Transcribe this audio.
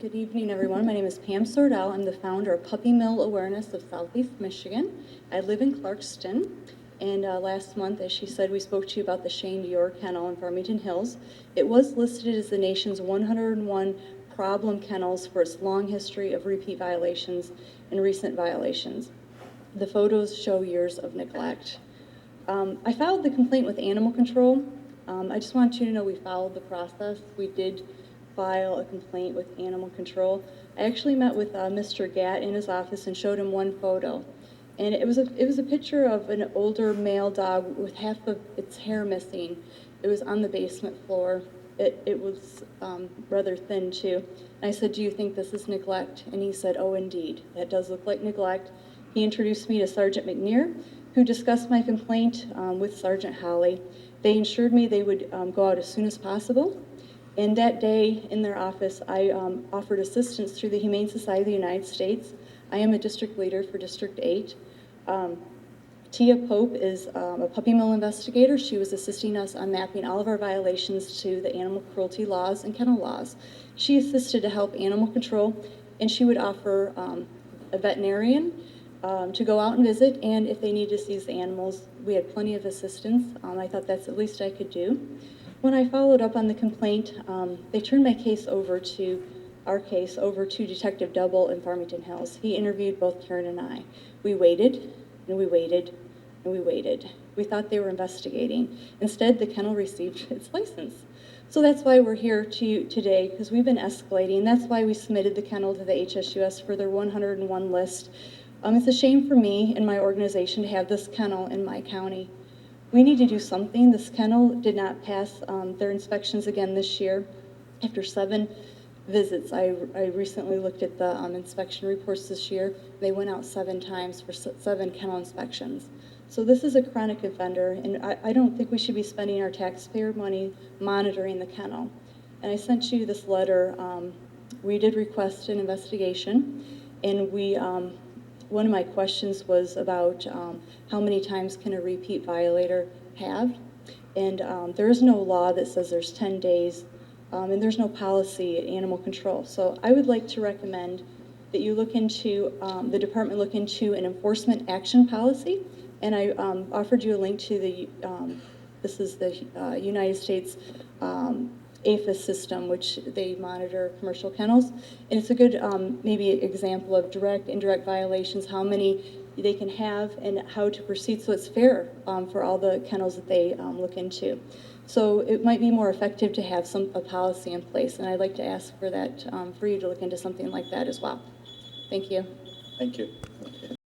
Good evening, everyone. My name is Pam Sordyl. I'm the founder of Puppy Mill Awareness of Southeast Michigan. I live in Clarkston. And last month, as she said, we spoke to you about the Shane Dior kennel in Farmington Hills. It was listed as the nation's 101 problem kennels for its long history of repeat violations and recent violations. The photos show years of neglect. I filed the complaint with animal control. I just want you to know we followed the process. We did file a complaint with animal control. I actually met with Mr. Gatt in his office and showed him one photo. And it was a picture of an older male dog with half of its hair missing. It was on the basement floor. It was rather thin too. And I said, "Do you think this is neglect?" And he said, "Oh, indeed, that does look like neglect." He introduced me to Sergeant McNear, who discussed my complaint with Sergeant Holly. They assured me they would go out as soon as possible. And that day in their office, I offered assistance through the Humane Society of the United States. I am a district leader for District 8. Tia Pope is a puppy mill investigator. She was assisting us on mapping all of our violations to the animal cruelty laws and kennel laws. She assisted to help animal control, and she would offer a veterinarian to go out and visit, and if they needed to seize the animals, we had plenty of assistance. I thought that's the least I could do. When I followed up on the complaint, they turned our case over to Detective Double in Farmington Hills. He interviewed both Karen and I. We waited, and we waited, and we waited. We thought they were investigating. Instead, the kennel received its license. So that's why we're here today, because we've been escalating. That's why we submitted the kennel to the HSUS for their 101 list. It's a shame for me and my organization to have this kennel in my county. We need to do something. This kennel did not pass their inspections again this year. After 7 visits, I recently looked at the inspection reports this year. They went out 7 times for 7 kennel inspections. So this is a chronic offender, and I don't think we should be spending our taxpayer money monitoring the kennel. And I sent you this letter. We did request an investigation, and one of my questions was about how many times can a repeat violator have, and there is no law that says there's 10 days, and there's no policy at animal control. So I would like to recommend that you look into, the department look into an enforcement action policy, and I offered you a link to this is the United States APHIS system, which they monitor commercial kennels. And it's a good maybe example of direct, indirect violations, how many they can have and how to proceed so it's fair for all the kennels that they look into. So it might be more effective to have a policy in place, and I'd like to ask for that, for you to look into something like that as well. Thank you. Thank you.